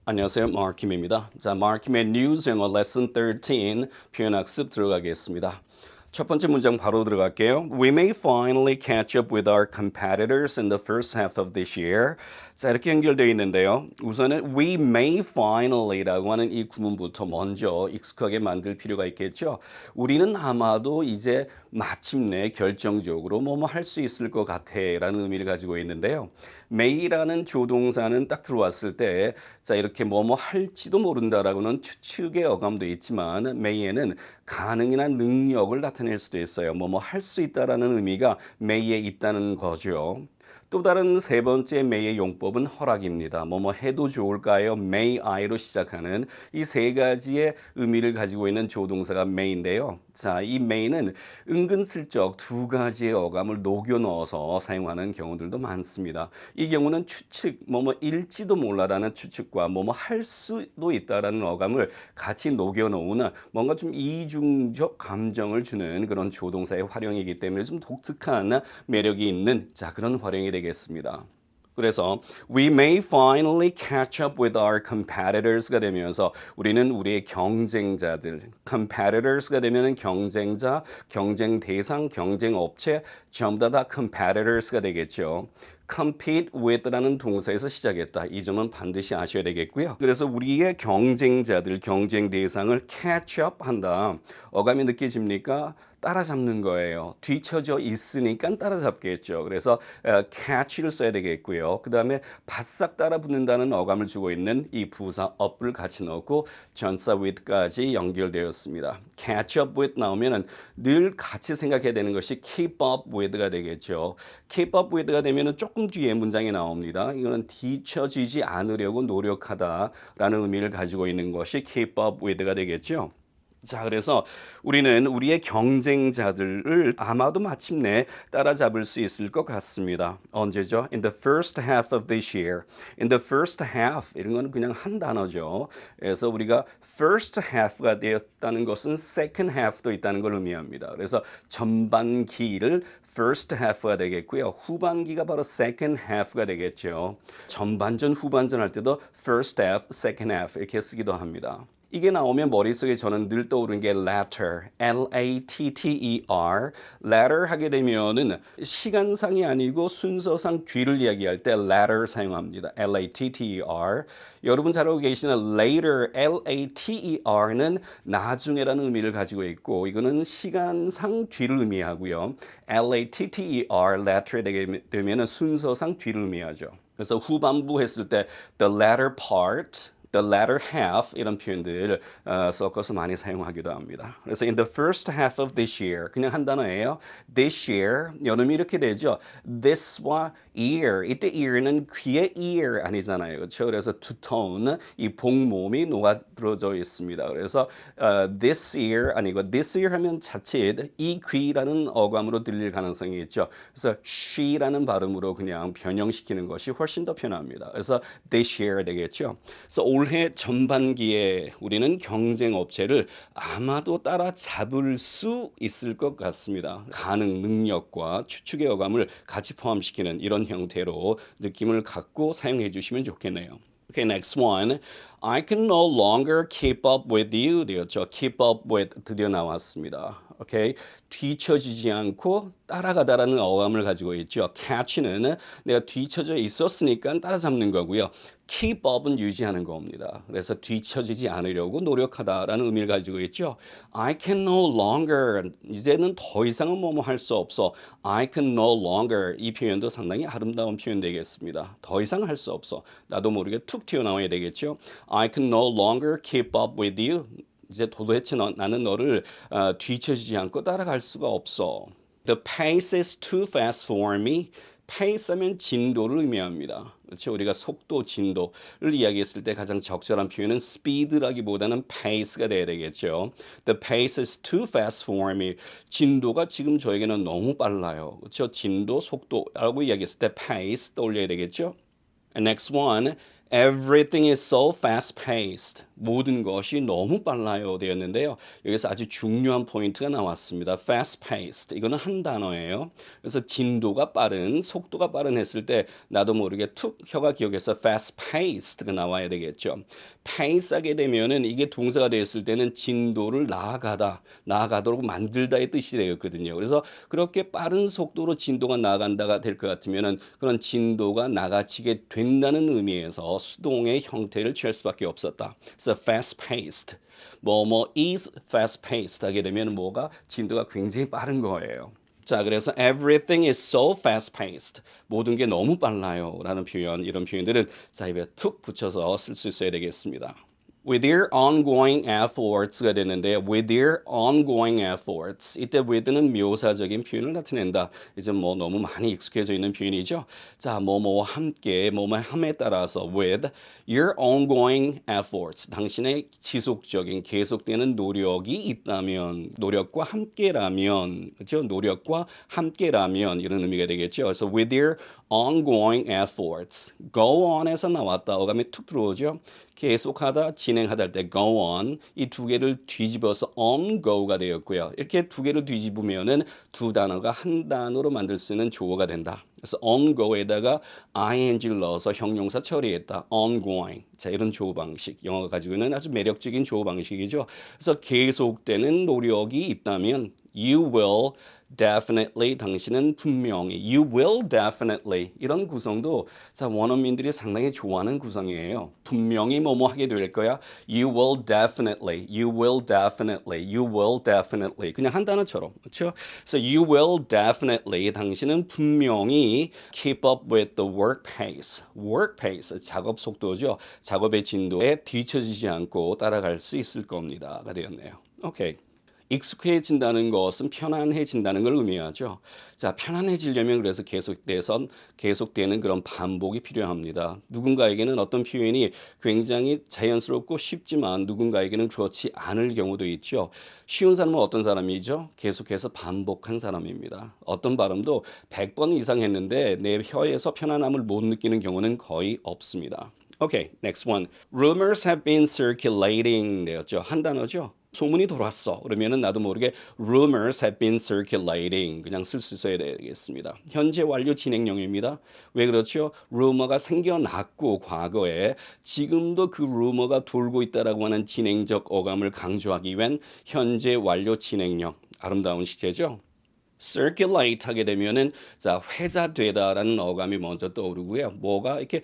안녕하세요. 마크킴입니다. 자, 마크킴의 뉴스 영어 레슨 13 표현 학습 들어가겠습니다. 첫 번째 문장 바로 들어갈게요. We may finally catch up with our competitors in the first half of this year. 자, 이렇게 연결되어 있는데요. 우선은 we may finally라고 하는 이 구문부터 먼저 익숙하게 만들 필요가 있겠죠. 우리는 아마도 이제 마침내 결정적으로 뭐뭐 할 수 있을 것 같아라는 의미를 가지고 있는데요. may라는 조동사는 딱 들어왔을 때 자, 이렇게 뭐뭐 할지도 모른다라고는 추측의 어감도 있지만 may에는 가능이나 능력을 나타낼 수도 있어요. 뭐뭐 할 수 있다라는 의미가 may에 있다는 거죠. 또 다른 세 번째 may의 용법은 허락입니다. 뭐뭐 해도 좋을까요? may I로 시작하는 이 세 가지의 의미를 가지고 있는 조동사가 may인데요. 자, 이 may는 은근슬쩍 두 가지의 어감을 녹여 넣어서 사용하는 경우들도 많습니다. 이 경우는 추측, 뭐뭐일지도 몰라라는 추측과 뭐뭐 할 수도 있다라는 어감을 같이 녹여 놓으나 뭔가 좀 이중적 감정을 주는 그런 조동사의 활용이기 때문에 좀 독특한 매력이 있는 자, 그런 활용이 되겠습니다. 그래서 we may finally catch up with our competitors가 되면서 우리는 우리의 경쟁자들, competitors가 되면은 경쟁자, 경쟁 대상, 경쟁 업체 전부 다 competitors가 되겠죠. compete with라는 동사에서 시작했다. 이 점은 반드시 아셔야 되겠고요. 그래서 우리의 경쟁자들, 경쟁 대상을 catch up 한다. 어감이 느껴집니까? 따라잡는 거예요. 뒤쳐져 있으니까 따라잡겠죠. 그래서 catch를 써야 되겠고요. 그 다음에 바싹 따라붙는다는 어감을 주고 있는 이 부사 up을 같이 넣고 전사 with까지 연결되었습니다. catch up with 나오면은 늘 같이 생각해야 되는 것이 keep up with가 되겠죠. keep up with가 되면은 조금 뒤에 문장이 나옵니다. 이거는 뒤처지지 않으려고 노력하다라는 의미를 가지고 있는 것이 keep up with가 되겠죠. 자, 그래서 우리는 우리의 경쟁자들을 아마도 마침내 따라잡을 수 있을 것 같습니다. 언제죠? In the first half of this year. In the first half 이런 건 그냥 한 단어죠. 그래서 우리가 first half가 되었다는 것은 second half도 있다는 걸 의미합니다. 그래서 전반기를 first half가 되겠고요. 후반기가 바로 second half가 되겠죠. 전반전, 후반전 할 때도 first half, second half 이렇게 쓰기도 합니다. 이게 나오면 머릿속에 저는 늘 떠오르는 게 latter, L-A-T-T-E-R, latter 하게 되면은 시간상이 아니고 순서상 뒤를 이야기할 때 latter 사용합니다. L-A-T-T-E-R. 여러분 잘 알고 계시는 later, L-A-T-E-R는 나중에라는 의미를 가지고 있고 이거는 시간상 뒤를 의미하고요. L-A-T-T-E-R, latter에 되게 되면은 순서상 뒤를 의미하죠. 그래서 후반부 했을 때 the latter part, the latter half 이런 표현들 섞어서 많이 사용하기도 합니다. 그래서 in the first half of this year 그냥 한 단어예요. This year 여름이 이렇게 되죠. This와 ear 이때 ear는 귀의 ear 아니잖아요. 그렇죠? 그래서 to tone 이 복몸이 녹아들어져 있습니다. 그래서 this year 아니고 this year 하면 자칫 이 귀라는 어감으로 들릴 가능성이 있죠. 그래서 she라는 발음으로 그냥 변형시키는 것이 훨씬 더 편합니다. 그래서 this year 되겠죠. 그래서 올해 전반기에 우리는 경쟁 업체를 아마도 따라잡을 수 있을 것 같습니다. 가능, 능력과 추측의 어감을 같이 포함시키는 이런 형태로 느낌을 갖고 사용해 주시면 좋겠네요. Okay, next one. I can no longer keep up with you. 되었죠. keep up with 드디어 나왔습니다. Okay, 뒤처지지 않고 따라가다라는 어감을 가지고 있죠. catch는 내가 뒤처져 있었으니까 따라잡는 거고요. keep up은 유지하는 겁니다. 그래서 뒤처지지 않으려고 노력하다라는 의미를 가지고 있죠. I can no longer 이제는 더 이상은 뭐뭐 할 수 없어. I can no longer 이 표현도 상당히 아름다운 표현 되겠습니다. 더 이상 할 수 없어. 나도 모르게 툭 튀어나와야 되겠죠. I can no longer keep up with you. 이제 도대체 나는 너를 뒤처지지 않고 따라갈 수가 없어. The pace is too fast for me. pace 하면 진도를 의미합니다. 그렇죠? 우리가 속도, 진도를 이야기했을 때 가장 적절한 표현은 speed라기보다는 pace가 돼야 되겠죠. The pace is too fast for me. 진도가 지금 저에게는 너무 빨라요. 그렇죠? 진도, 속도라고 이야기했을 때 pace 떠올려야 되겠죠. And next one. Everything is so fast-paced. 모든 것이 너무 빨라요 되었는데요. 여기서 아주 중요한 포인트가 나왔습니다. fast paced. 이거는 한 단어예요. 그래서 진도가 빠른, 속도가 빠른 했을 때 나도 모르게 툭 혀가 기억해서 fast paced가 나와야 되겠죠. pace 하게 되면은 이게 동사가 됐을 때는 진도를 나아가도록 만들다의 뜻이 되었거든요. 그래서 그렇게 빠른 속도로 진도가 나아간다가 될 것 같으면은 그런 진도가 나아지게 된다는 의미에서 수동의 형태를 취할 수밖에 없었다. 그래서 fast paced. 뭐뭐 is fast paced 하게 되면 뭐가 진도가 굉장히 빠른 거예요. 자, 그래서 everything is so fast paced. 모든 게 너무 빨라요. 라는 표현, 이런 표현들은 자, 입에 툭 붙여서 쓸 수 있어야 되겠습니다. With their ongoing efforts가 되는데요. With their ongoing efforts. 이때 with는 묘사적인 표현을 나타낸다. 이제 뭐 너무 많이 익숙해져 있는 표현이죠. 자, 뭐뭐와 함께, 함에 따라서 with your ongoing efforts. 당신의 지속적인, 계속되는 노력이 있다면, 노력과 함께라면, 그렇죠? 노력과 함께라면 이런 의미가 되겠죠. 그래서 with your ongoing efforts. go on에서 나왔다. 어감이 툭 들어오죠. 계속하다, 진행하다 할 때 go on 이 두 개를 뒤집어서 on go가 되었고요. 이렇게 두 개를 뒤집으면은 두 단어가 한 단어로 만들 수 있는 조어가 된다. 그래서 on go에다가 ing를 넣어서 형용사 처리했다. ongoing. 자, 이런 조어 방식. 영어가 가지고 있는 아주 매력적인 조어 방식이죠. 그래서 계속되는 노력이 있다면 you will definitely 당신은 분명히 you will definitely 이런 구성도 자 원어민들이 상당히 좋아하는 구성이에요. 분명히 뭐뭐 하게 될 거야. You will definitely, you will definitely, you will definitely 그냥 한 단어처럼 그렇죠? 그래서 you will definitely 당신은 분명히 keep up with the work pace. work pace 작업 속도죠. 작업의 진도에 뒤처지지 않고 따라갈 수 있을 겁니다가 되었네요. 오케이. 익숙해진다는 것은 편안해진다는 걸 의미하죠. 자, 편안해지려면 그래서 계속되는 그런 반복이 필요합니다. 누군가에게는 어떤 표현이 굉장히 자연스럽고 쉽지만 누군가에게는 그렇지 않을 경우도 있죠. 쉬운 사람은 어떤 사람이죠? 계속해서 반복한 사람입니다. 어떤 발음도 100번 이상 했는데 내 혀에서 편안함을 못 느끼는 경우는 거의 없습니다. Okay, next one. Rumors have been circulating 되었죠. 한 단어죠. 소문이 돌았어. 그러면은 나도 모르게 rumors have been circulating 그냥 쓸 수 있어야 되겠습니다. 현재 완료 진행형입니다. 왜 그렇죠? 루머가 생겨났고 과거에 지금도 그 루머가 돌고 있다라고 하는 진행적 어감을 강조하기 위한 현재 완료 진행형. 아름다운 시제죠. circulate 하게 되면은 자 회자되다라는 어감이 먼저 떠오르고요. 뭐가 이렇게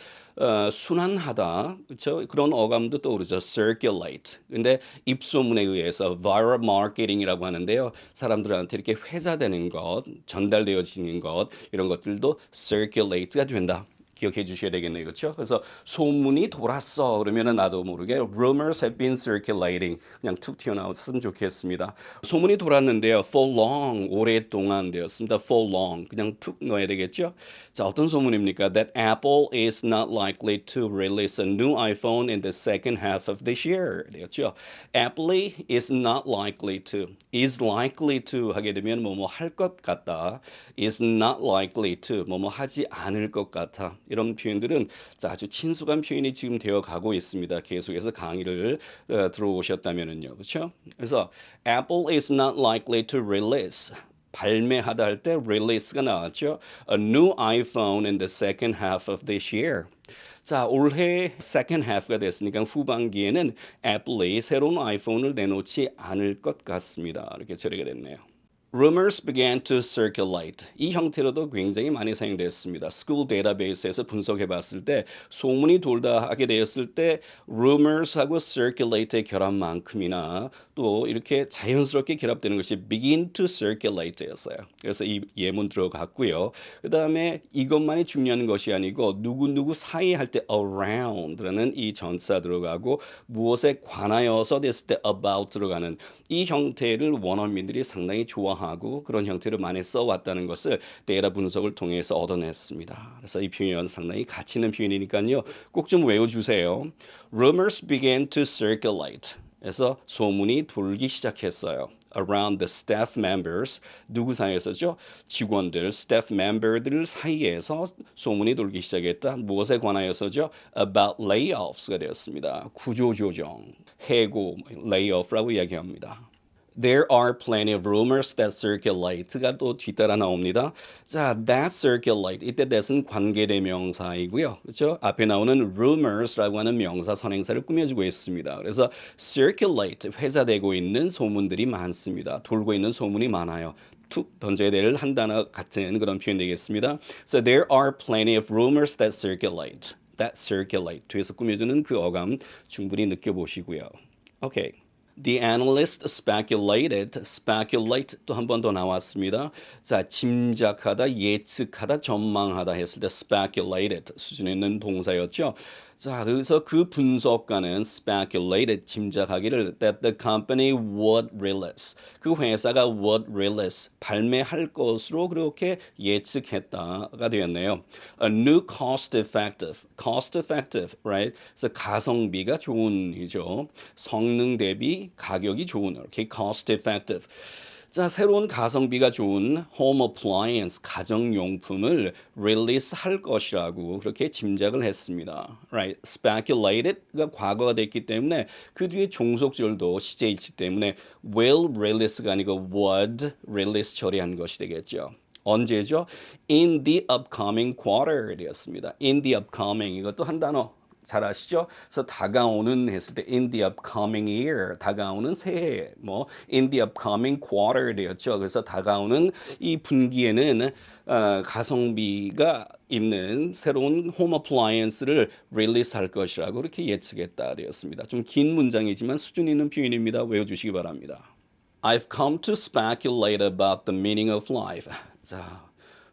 순환하다 그렇죠? 그런 어감도 떠오르죠. circulate. 근데 입소문에 의해서 viral marketing이라고 하는데요. 사람들한테 이렇게 회자되는 것, 전달되어지는 것 이런 것들도 circulate가 된다. 기억해 주셔야 되겠네요. 그렇죠? 그래서 소문이 돌았어. 그러면은 나도 모르게 rumors have been circulating. 그냥 툭 튀어나왔으면 좋겠습니다. 소문이 돌았는데요. for long. 오랫동안 되었습니다. for long. 그냥 툭 넣어야 되겠죠? 자, 어떤 소문입니까? That Apple is not likely to release a new iPhone in the second half of this year. 되었죠? Apple is not likely to. is likely to 하게 되면 뭐뭐 할 것 같다. is not likely to. 뭐뭐 하지 않을 것 같아. 이런 표현들은 아주 친숙한 표현이 지금 되어 가고 있습니다. 계속해서 강의를 들어오셨다면은요. 그렇죠? 그래서 Apple is not likely to release 발매하다 할 때 release가 나왔죠. A new iPhone in the second half of this year. 자, 올해 second half가 됐으니까 후반기에는 애플이 새로운 아이폰을 내놓지 않을 것 같습니다. 이렇게 처리가 됐네요. Rumors began to circulate. 이 형태로도 굉장히 많이 사용되었습니다. School database에서 분석해 봤을 때 소문이 돌다 하게 되었을 때 rumors하고 circulate의 결합만큼이나 또 이렇게 자연스럽게 결합되는 것이 begin to circulate였어요. 그래서 이 예문 들어갔고요. 그 다음에 이것만이 중요한 것이 아니고 누구누구 사이 할 때 around라는 이 전사 들어가고 무엇에 관하여서 됐을 때 about 들어가는 이 형태를 원어민들이 상당히 좋아하고 그런 형태를 많이 써왔다는 것을 데이터 분석을 통해서 얻어냈습니다. 그래서 이 표현 상당히 가치 있는 표현이니까요. 꼭 좀 외워주세요. Rumors began to circulate. 그래서 소문이 돌기 시작했어요. around the staff members. 누구 사이에서죠? 직원들, staff member들 사이에서 소문이 돌기 시작했다. 무엇에 관하여서죠? About layoffs가 되었습니다. 구조조정, 해고, layoff라고 이야기합니다. There are plenty of rumors that circulate가 또 뒤따라 나옵니다. 자, that circulate 이때 that은 관계대명사이고요. 그렇죠? 앞에 나오는 rumors라고 하는 명사 선행사를 꾸며주고 있습니다. 그래서 circulate 회자되고 있는 소문들이 많습니다. 돌고 있는 소문이 많아요. 툭 던져야 될 한 단어 같은 그런 표현 되겠습니다. So there are plenty of rumors that circulate. That circulate 뒤에서 꾸며주는 그 어감 충분히 느껴보시고요. 오케이. The analyst speculate 또 한 번 더 나왔습니다. 자, 짐작하다, 예측하다, 전망하다 했을 때 speculated 수준에 있는 동사였죠. 자, 그래서 그 분석가는 speculated 짐작하기를 that the company would release 그 회사가 would release 발매할 것으로 그렇게 예측했다가 되었네요. A new cost effective, right? 그래서 가성비가 좋은이죠. 성능 대비 가격이 좋은 이렇게 cost effective. 자, 새로운 가성비가 좋은 home appliance 가정용품을 release 할 것이라고 그렇게 짐작을 했습니다. Right? Speculated가 과거가 됐기 때문에 그 뒤에 종속절도 시제에 있기 때문에 will release가 아니고 would release 처리한 것이 되겠죠. 언제죠? In the upcoming quarter 되었습니다. In the upcoming 이것도 한 단어. 잘 아시죠? 그래서 다가오는 했을 때 in the upcoming year 다가오는 새해 뭐 in the upcoming quarter 되었죠. 그래서 다가오는 이 분기에는 가성비가 있는 새로운 홈 어플라이언스를 릴리스할 것이라고 그렇게 예측했다 되었습니다. 좀 긴 문장이지만 수준 있는 표현입니다. 외워주시기 바랍니다. I've come to speculate about the meaning of life. 자,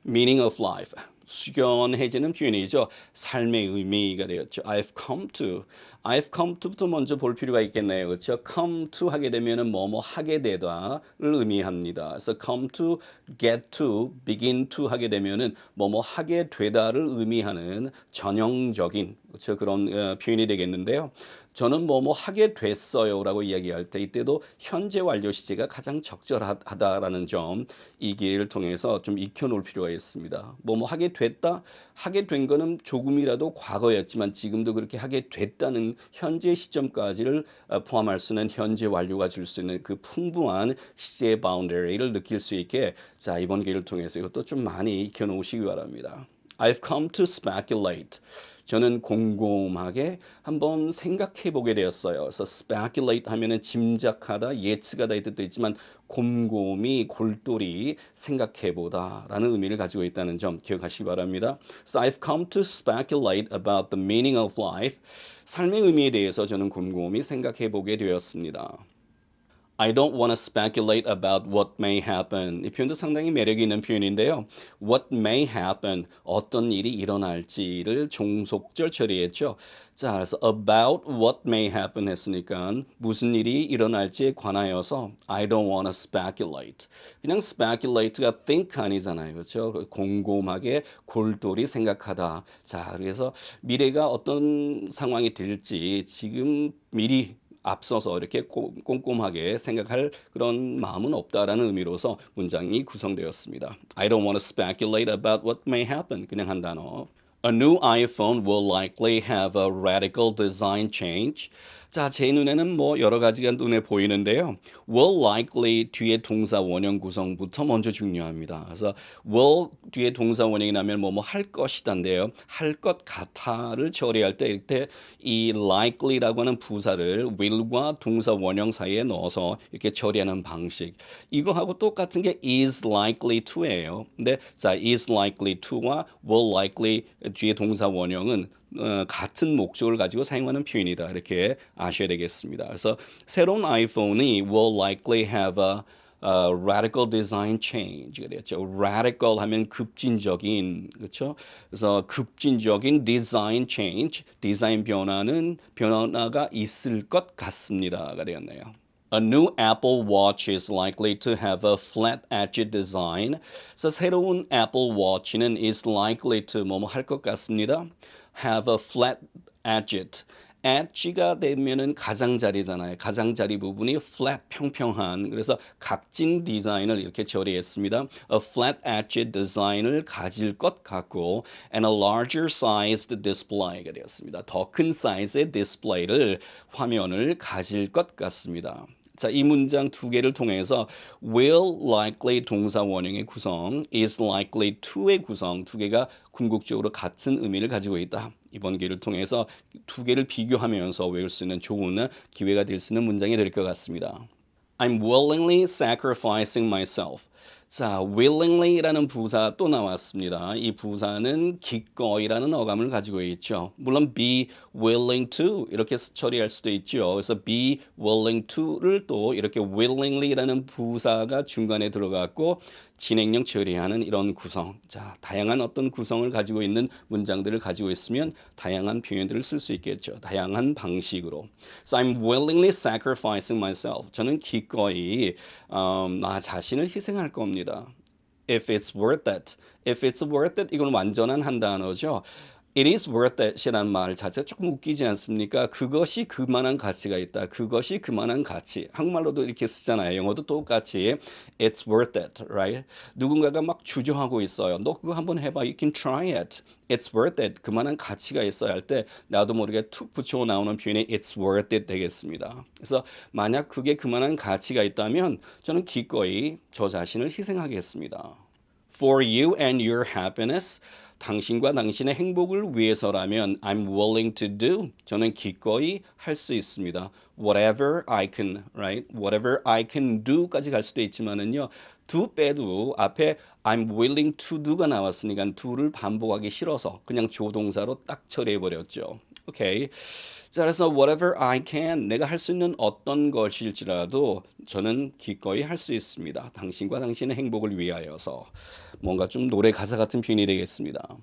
meaning of life. 숙연해지는 표현이죠. 삶의 의미가 되었죠. I've come to부터 먼저 볼 필요가 있겠네요. 그렇죠? come to 하게 되면은 뭐뭐 하게 되다를 의미합니다. 그래서 come to, get to, begin to 하게 되면은 뭐뭐 하게 되다를 의미하는 전형적인 그렇죠? 그런 표현이 되겠는데요. 저는 뭐뭐 하게 됐어요라고 이야기할 때 이때도 현재 완료 시제가 가장 적절하다라는 점 이 기회를 통해서 좀 익혀놓을 필요가 있습니다. 뭐뭐 하게 됐다, 하게 된 거는 조금이라도 과거였지만 지금도 그렇게 하게 됐다는 현재 시점까지를 포함할 수 있는 현재 완료가 줄 수 있는 그 풍부한 시제의 바운더리를 느낄 수 있게 자 이번 기회를 통해서 이것도 좀 많이 익혀놓으시기 바랍니다. I've come to speculate. 저는 곰곰하게 한번 생각해 보게 되었어요. 그래서 speculate 하면은 짐작하다, 예측하다 이 뜻도 있지만 곰곰이 골똘히 생각해 보다라는 의미를 가지고 있다는 점 기억하시기 바랍니다. So I've come to speculate about the meaning of life. 삶의 의미에 대해서 저는 곰곰이 생각해 보게 되었습니다. I don't want to speculate about what may happen. 이 표현도 상당히 매력이 있는 표현인데요. What may happen, 어떤 일이 일어날지를 종속절 처리했죠. 자, 그래서 about what may happen 했으니까 무슨 일이 일어날지에 관하여서 I don't want to speculate. 그냥 speculate가 think 아니잖아요. 그렇죠? 곰곰하게 골똘히 생각하다. 자, 그래서 미래가 어떤 상황이 될지 지금 미리 앞서서 이렇게 꼼꼼하게 생각할 그런 마음은 없다라는 의미로서 문장이 구성되었습니다. I don't want to speculate about what may happen. 그냥 한 단어. A new iPhone will likely have a radical design change. 자, 제 눈에는 뭐 여러 가지가 눈에 보이는데요. will likely 뒤에 동사 원형 구성부터 먼저 중요합니다. 그래서 will 뒤에 동사 원형이 나면 뭐뭐 할 것이다인데요. 할 것 같아를 처리할 때 이때 이 likely라고 하는 부사를 will과 동사 원형 사이에 넣어서 이렇게 처리하는 방식. 이거하고 똑같은 게 is likely to예요. 근데 자, is likely to와 will likely 뒤에 동사 원형은 같은 목적을 가지고 사용하는 표현이다. 이렇게 아셔야 되겠습니다. 그래서 새로운 아이폰이 will likely have a radical design change 그랬죠. radical 하면 급진적인 그렇죠. 그래서 급진적인 design change, 디자인 변화가 있을 것 같습니다가 되었네요. A new Apple Watch is likely to have a flat-edged design. 그래서 새로운 Apple Watch는 is likely to 뭐뭐 할 것 같습니다. have a flat-edged. edge가 되면은 가장자리잖아요. 가장자리 부분이 flat 평평한 그래서 각진 디자인을 이렇게 처리했습니다. A flat edge design을 가질 것 같고 and a larger sized display가 되었습니다. 더 큰 사이즈의 디스플레이를 화면을 가질 것 같습니다. 자, 이 문장 두 개를 통해서 will likely 동사 원형의 구성, is likely to의 구성 두 개가 궁극적으로 같은 의미를 가지고 있다. 이번 기회를 통해서 두 개를 비교하면서 외울 수 있는 좋은 기회가 될 수 있는 문장이 될 것 같습니다. I'm willingly sacrificing myself. 자, willingly라는 부사 또 나왔습니다. 이 부사는 기꺼이라는 어감을 가지고 있죠. 물론 be willing to 이렇게 처리할 수도 있죠. 그래서 be willing to를 또 이렇게 willingly라는 부사가 중간에 들어갔고 진행형 처리하는 이런 구성. 자, 다양한 어떤 구성을 가지고 있는 문장들을 가지고 있으면 다양한 표현들을 쓸 수 있겠죠. 다양한 방식으로. So I'm willingly sacrificing myself. 저는 기꺼이 나 자신을 희생할 겁니다. If it's worth it. If it's worth it 이건 완전한 한 단어죠. It is worth it이라는 말 자체가 조금 웃기지 않습니까? 그것이 그만한 가치가 있다. 그것이 그만한 가치. 한국말로도 이렇게 쓰잖아요. 영어도 똑같이 It's worth it, right? 누군가가 막 주저하고 있어요. 너 그거 한번 해봐. You can try it. It's worth it. 그만한 가치가 있어야 할 때 나도 모르게 툭 붙여 나오는 표현이 It's worth it 되겠습니다. 그래서 만약 그게 그만한 가치가 있다면 저는 기꺼이 저 자신을 희생하겠습니다. For you and your happiness. 당신과 당신의 행복을 위해서라면 I'm willing to do. 저는 기꺼이 할 수 있습니다. Whatever I can, right? Whatever I can do까지 갈 수도 있지만은요. do 빼도 앞에 I'm willing to do가 나왔으니까 do를 반복하기 싫어서 그냥 조동사로 딱 처리해 버렸죠. 오케이. 자, 그래서 whatever I can 내가 할 수 있는 어떤 것일지라도 저는 기꺼이 할 수 있습니다. 당신과 당신의 행복을 위하여서 뭔가 좀 노래 가사 같은 표현이 되겠습니다.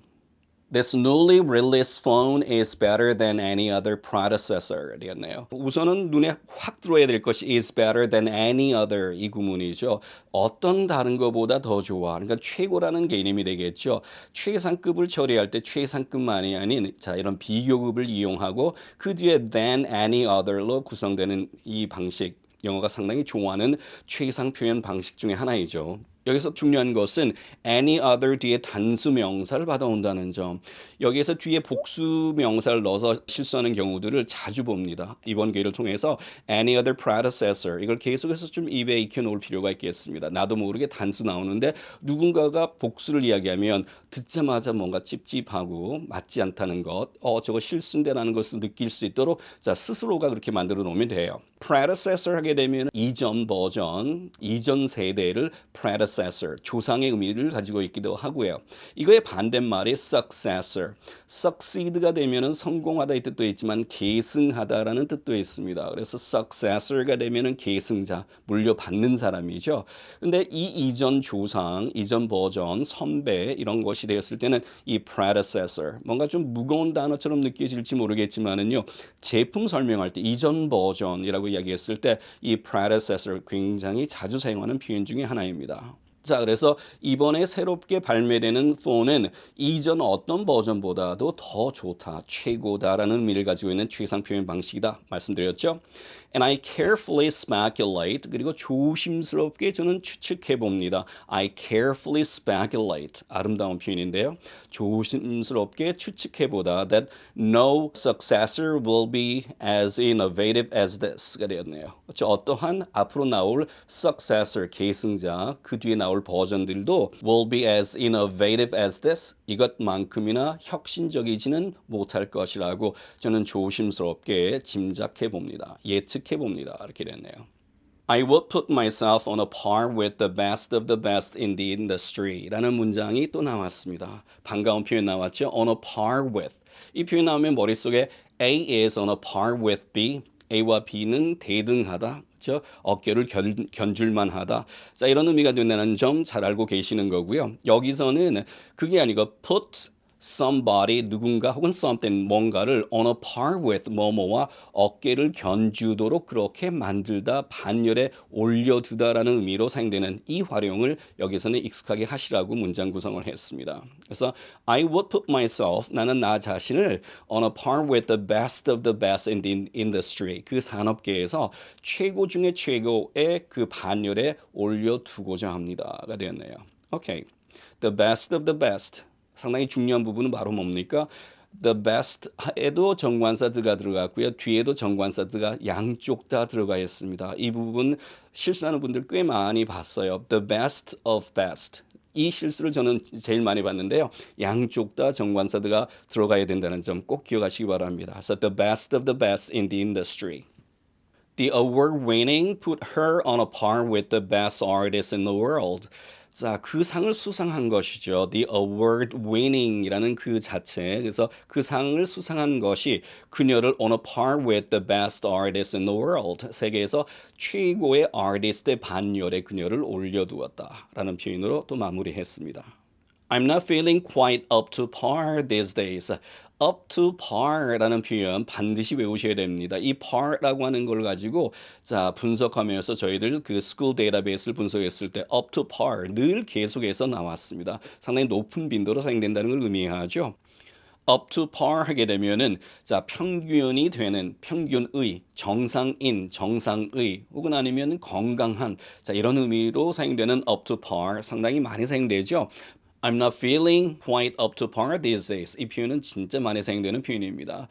This newly released phone is better than any other predecessor. 되었네요. 우선은 눈에 확 들어야 될 것이 is better than any other 이 구문이죠. 어떤 다른 것보다 더 좋아. 그러니까 최고라는 개념이 되겠죠. 최상급을 처리할 때 최상급만이 아닌 자 이런 비교급을 이용하고 그 뒤에 than any other로 구성되는 이 방식. 영어가 상당히 좋아하는 최상 표현 방식 중에 하나이죠. 여기서 중요한 것은 any other 뒤에 단수 명사를 받아온다는 점. 여기에서 뒤에 복수 명사를 넣어서 실수하는 경우들을 자주 봅니다. 이번 기회를 통해서 any other predecessor 이걸 계속해서 좀 입에 익혀놓을 필요가 있겠습니다. 나도 모르게 단수 나오는데 누군가가 복수를 이야기하면 듣자마자 뭔가 찝찝하고 맞지 않다는 것, 저거 실수인데라는 것을 느낄 수 있도록 자 스스로가 그렇게 만들어 놓으면 돼요. predecessor 하게 되면 이전 버전, 이전 세대를 predecessor, 조상의 의미를 가지고 있기도 하고요. 이거의 반대말이 successor, succeed가 되면은 성공하다 이 뜻도 있지만 계승하다라는 뜻도 있습니다. 그래서 successor가 되면은 계승자, 물려받는 사람이죠. 근데 이 이전 조상, 이전 버전, 선배 이런 것이 되었을 때는 이 predecessor, 뭔가 좀 무거운 단어처럼 느껴질지 모르겠지만은요. 제품 설명할 때 이전 버전이라고 이야기했을 때 이 predecessor 굉장히 자주 사용하는 표현 중에 하나입니다. 자, 그래서 이번에 새롭게 발매되는 폰은 이전 어떤 버전보다도 더 좋다, 최고다라는 의미를 가지고 있는 최상 표현 방식이다 말씀드렸죠. And I carefully speculate. 그리고 조심스럽게 저는 추측해 봅니다. I carefully speculate. 아름다운 표현인데요. 조심스럽게 추측해 보다 that no successor will be as innovative as this가 되었네요. 어떠한 앞으로 나올 successor, 계승자, 그 뒤에 나올 버전들도 will be as innovative as this. 이것만큼이나 혁신적이지는 못할 것이라고 저는 조심스럽게 짐작해 봅니다. 예측해 봅니다. 이렇게 됐네요. I will put myself on a par with the best of the best in the industry 라는 문장이 또 나왔습니다. 반가운 표현 나왔죠? On a par with. 이 표현 나오면 머릿속에 A is on a par with B. A와 B는 대등하다. 그렇죠? 어깨를 견줄만 하다. 자, 이런 의미가 된다는 점 잘 알고 계시는 거고요. 여기서는 그게 아니고 put somebody 누군가 혹은 something 뭔가를 on a par with 뭐뭐와 어깨를 견주도록 그렇게 만들다 반열에 올려두다라는 의미로 사용되는 이 활용을 여기서는 익숙하게 하시라고 문장 구성을 했습니다. 그래서 I would put myself 나는 나 자신을 on a par with the best of the best in the industry 그 산업계에서 최고 중에 최고의 그 반열에 올려두고자 합니다가 되었네요. 오케이. The best of the best. 상당히 중요한 부분은 바로 뭡니까? The best에도 정관사드가 들어갔고요. 뒤에도 정관사드가 양쪽 다 들어가 있습니다. 이 부분 실수하는 분들 꽤 많이 봤어요. The best of best. 이 실수를 저는 제일 많이 봤는데요. 양쪽 다 정관사드가 들어가야 된다는 점 꼭 기억하시기 바랍니다. So the best of the best in the industry. The award winning put her on a par with the best artist in the world. 자, 그 상을 수상한 것이죠. The award winning이라는 그 자체. 그래서 그 상을 수상한 것이 그녀를 on a par with the best artist in the world. 세계에서 최고의 아티스트의 반열에 그녀를 올려두었다라는 표현으로 또 마무리했습니다. I'm not feeling quite up to par these days. up to par라는 표현 반드시 외우셔야 됩니다. 이 par라고 하는 걸 가지고 자 분석하면서 저희들 그 school database를 분석했을 때 up to par 늘 계속해서 나왔습니다. 상당히 높은 빈도로 사용된다는 걸 의미하죠. up to par 하게 되면은 자 평균이 되는 평균의 정상인 정상의 혹은 아니면 건강한 자 이런 의미로 사용되는 up to par 상당히 많이 사용되죠. I'm not feeling quite up to par these days. 이 표현은 진짜 많이 사용되는 표현입니다.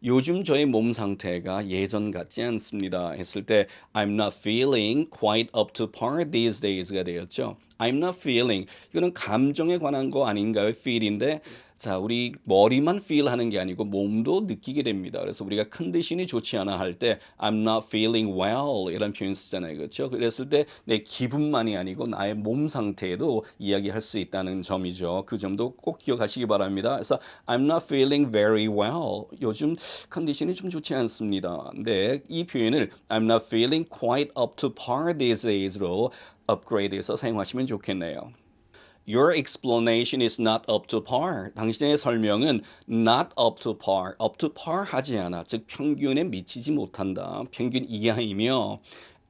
요즘 저의 몸 상태가 예전 같지 않습니다. 했을 때 I'm not feeling quite up to par these days가 되었죠. I'm not feeling 이거는 감정에 관한 거 아닌가요? feel인데 자 우리 머리만 feel 하는 게 아니고 몸도 느끼게 됩니다. 그래서 우리가 컨디션이 좋지 않아 할 때 I'm not feeling well 이런 표현 쓰잖아요. 그렇죠? 그랬을 때 내 기분만이 아니고 나의 몸 상태에도 이야기할 수 있다는 점이죠. 그 점도 꼭 기억하시기 바랍니다. 그래서 I'm not feeling very well. 요즘 컨디션이 좀 좋지 않습니다. 근데 이 표현을 I'm not feeling quite up to par these days로 업그레이드해서 사용하시면 좋겠네요. Your explanation is not up to par. 당신의 설명은 not up to par. up to par 하지 않아. 즉 평균에 미치지 못한다. 평균 이하이며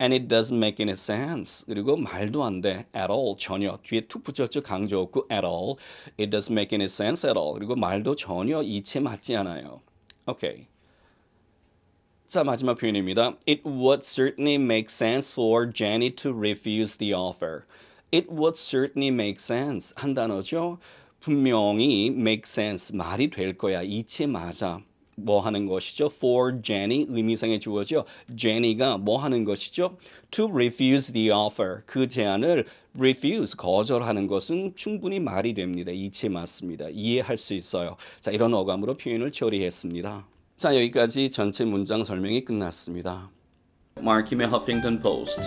and it doesn't make any sense. 그리고 말도 안 돼. at all. 전혀. 뒤에 툭 붙였죠. 강조 없고 at all. It doesn't make any sense at all. 그리고 말도 전혀 이치에 맞지 않아요. 오케이. 자, 마지막 표현입니다. It would certainly make sense for Jenny to refuse the offer. It would certainly make sense. 한 단어죠. 분명히 make sense. 말이 될 거야. 이치에 맞아. 뭐 하는 것이죠? For Jenny 의미상의 주어죠. Jenny가 뭐 하는 것이죠? To refuse the offer. 그 제안을 refuse 거절하는 것은 충분히 말이 됩니다. 이치에 맞습니다. 이해할 수 있어요. 자, 이런 어감으로 표현을 처리했습니다. 자, 여기까지 전체 문장 설명이 끝났습니다. 마키의 허핑턴 포스트.